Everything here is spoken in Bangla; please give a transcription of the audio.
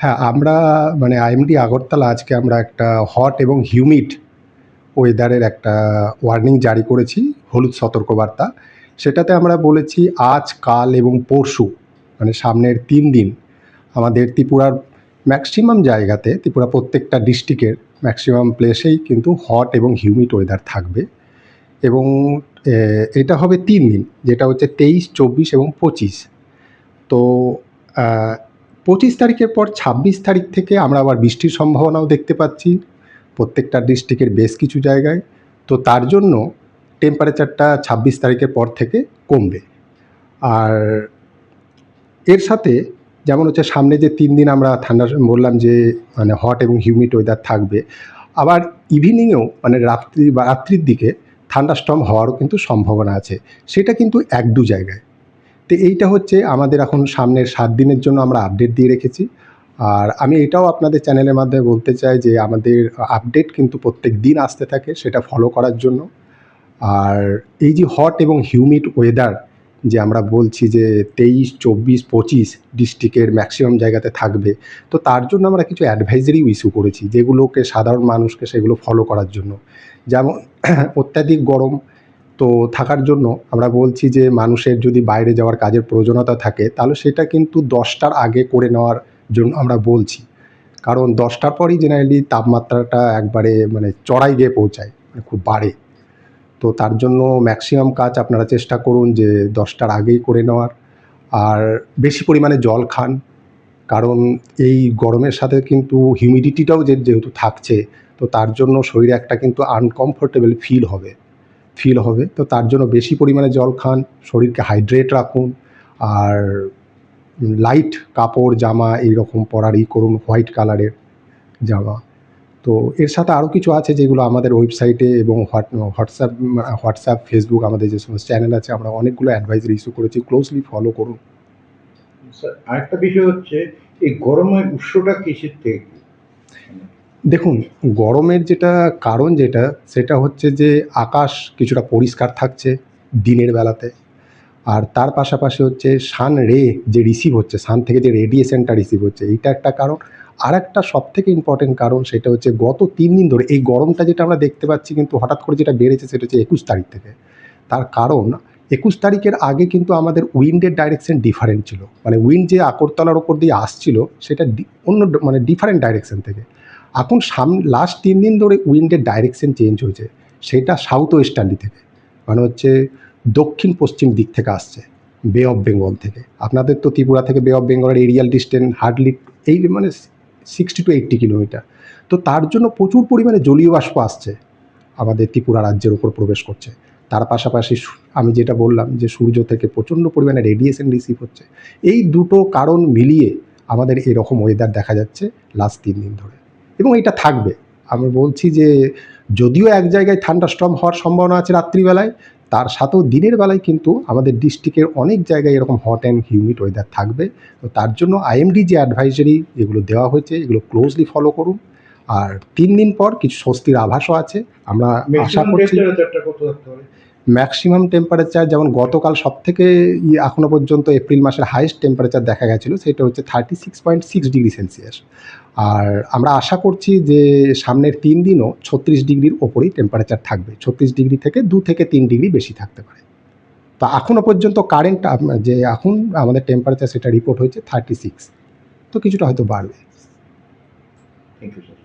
হ্যাঁ, আমরা মানে আইএমডি আগরতলা আজকে আমরা একটা হট এবং হিউমিড ওয়েদারের একটা ওয়ার্নিং জারি করেছি, হলুদ সতর্কবার্তা। সেটাতে আমরা বলেছি আজ, কাল এবং পরশু মানে সামনের ৩ দিন আমাদের ত্রিপুরার ম্যাক্সিমাম জায়গাতে, ত্রিপুরা প্রত্যেকটা ডিস্ট্রিক্টের ম্যাক্সিমাম প্লেসেই কিন্তু হট এবং হিউমিড ওয়েদার থাকবে। এবং এটা হবে ৩ দিন, যেটা হচ্ছে ২৩, ২৪ এবং ২৫। তো ২৫ তারিখের পর ২৬ তারিখ থেকে আমরা আবার বৃষ্টির সম্ভাবনাও দেখতে পাচ্ছি প্রত্যেকটা ডিস্ট্রিক্টের বেশ কিছু জায়গায়। তো তার জন্য টেম্পারেচারটা ২৬ তারিখের পর থেকে কমবে। আর এর সাথে যেমন হচ্ছে সামনে যে ৩ দিন আমরা ঠান্ডা বললাম যে মানে হট এবং হিউমিড ওয়েদার থাকবে, আবার ইভিনিংয়েও মানে রাত্রির দিকে থান্ডারস্টর্ম হওয়ারও কিন্তু সম্ভাবনা আছে, সেটা কিন্তু ১-২ জায়গায়। তো এইটা হচ্ছে আমাদের এখন সামনের ৭ দিনের জন্য আমরা আপডেট দিয়ে রেখেছি। আর আমি এটাও আপনাদের চ্যানেলের মাধ্যমে বলতে চাই যে আমাদের আপডেট কিন্তু প্রত্যেক দিন আসতে থাকে, সেটা ফলো করার জন্য। আর এই যে হট এবং হিউমিড ওয়েদার যে আমরা বলছি যে ২৩, ২৪, ২৫ ডিস্ট্রিক্টের ম্যাক্সিমাম জায়গাতে থাকবে, তো তার জন্য আমরা কিছু অ্যাডভাইজারিও ইস্যু করেছি, যেগুলোকে সাধারণ মানুষকে সেগুলো ফলো করার জন্য। যেমন অত্যাধিক গরম তো থাকার জন্য আমরা বলছি যে মানুষের যদি বাইরে যাওয়ার কাজের প্রয়োজনীয়তা থাকে, তাহলে সেটা কিন্তু ১০টার আগে করে নেওয়ার জন্য আমরা বলছি। কারণ ১০টার পরই জেনারেলি তাপমাত্রাটা একবারে মানে চড়াই গিয়ে পৌঁছায়, মানে খুব বাড়ে। তো তার জন্য ম্যাক্সিমাম কাজ আপনারা চেষ্টা করুন যে ১০টার আগেই করে নেওয়ার। আর বেশি পরিমাণে জল খান, কারণ এই গরমের সাথে কিন্তু হিউমিডিটিটাও যেহেতু থাকছে, তো তার জন্য শরীরে একটা কিন্তু আনকমফোর্টেবল ফিল হবে। তো তার জন্য বেশি পরিমাণে জল খান, শরীরকে হাইড্রেট রাখুন। আর লাইট কাপড় জামা এইরকম পরার করুন, হোয়াইট কালারের জামা। তো এর সাথে আরও কিছু আছে যেগুলো আমাদের ওয়েবসাইটে এবং হোয়াটসঅ্যাপ, ফেসবুক আমাদের যে সমস্ত চ্যানেল আছে, আমরা অনেকগুলো অ্যাডভাইজারি ইস্যু করেছি, ক্লোজলি ফলো করুন। স্যার আরেকটা বিষয় হচ্ছে এই গরমের উৎসটা কিসের থেকে? দেখুন, গরমের যেটা কারণ সেটা হচ্ছে যে আকাশ কিছুটা পরিষ্কার থাকছে দিনের বেলাতে। আর তার পাশাপাশি হচ্ছে সান রে যে রিসিভ হচ্ছে, সান থেকে যে রেডিয়েশনটা রিসিভ হচ্ছে, এইটা একটা কারণ। আরেকটা সবথেকে ইম্পর্টেন্ট কারণ, সেটা হচ্ছে গত ৩ দিন ধরে এই গরমটা যেটা আমরা দেখতে পাচ্ছি কিন্তু হঠাৎ করে যেটা বেড়েছে, সেটা হচ্ছে ২১ তারিখ থেকে। তার কারণ ২১ তারিখের আগে কিন্তু আমাদের উইন্ডের ডাইরেকশন ডিফারেন্ট ছিল, মানে উইন্ড যে আগরতলার ওপর দিয়ে আসছিল সেটা অন্য মানে ডিফারেন্ট ডাইরেকশন থেকে। এখন লাস্ট ৩ দিন ধরে উইন্ডের ডাইরেকশন চেঞ্জ হয়েছে, সেটা সাউথ ওয়েস্টার্লি থেকে, মানে হচ্ছে দক্ষিণ পশ্চিম দিক থেকে আসছে, বে অফ বেঙ্গল থেকে। আপনাদের তো ত্রিপুরা থেকে বে অফ বেঙ্গলের এরিয়াল ডিস্টেন্স হার্ডলি এই মানে 60 to 80 কিলোমিটার। তো তার জন্য প্রচুর পরিমাণে জলীয় বাষ্প আসছে, আমাদের ত্রিপুরা রাজ্যের উপর প্রবেশ করছে। তার পাশাপাশি আমি যেটা বললাম যে সূর্য থেকে প্রচণ্ড পরিমাণে রেডিয়েশন রিসিভ হচ্ছে। এই দুটো কারণ মিলিয়ে আমাদের এরকম ওয়েদার দেখা যাচ্ছে লাস্ট ৩ দিন ধরে, এবং এটা থাকবে। আমি বলছি যে যদিও এক জায়গায় থান্ডারস্টর্ম হওয়ার সম্ভাবনা আছে রাত্রিবেলায়, তার সাথেও দিনের বেলায় কিন্তু আমাদের ডিস্ট্রিক্টের অনেক জায়গায় এরকম হট অ্যান্ড হিউমিড ওয়েদার থাকবে। তো তার জন্য আইএমডি যে অ্যাডভাইজারি যেগুলো দেওয়া হয়েছে, এগুলো ক্লোজলি ফলো করুন। আর ৩ দিন পর কিছু স্বস্তির আভাসও আছে, আমরা আশা করছি। ম্যাক্সিমাম টেম্পারেচার যেমন গতকাল সবথেকে এখনো পর্যন্ত এপ্রিল মাসের হাইয়েস্ট টেম্পারেচার দেখা গেছিলো, সেটা হচ্ছে 36.6 ডিগ্রি সেলসিয়াস। আর আমরা আশা করছি যে সামনের ৩ দিনও ৩৬ ডিগ্রির ওপরেই টেম্পারেচার থাকবে, ৩৬ ডিগ্রি থেকে ২ থেকে ৩ ডিগ্রি বেশি থাকতে পারে। তো এখনও পর্যন্ত কারেন্ট যে এখন আমাদের টেম্পারেচার সেটা রিপোর্ট হয়েছে 36, তো কিছুটা হয়তো বাড়বে। Thank you sir.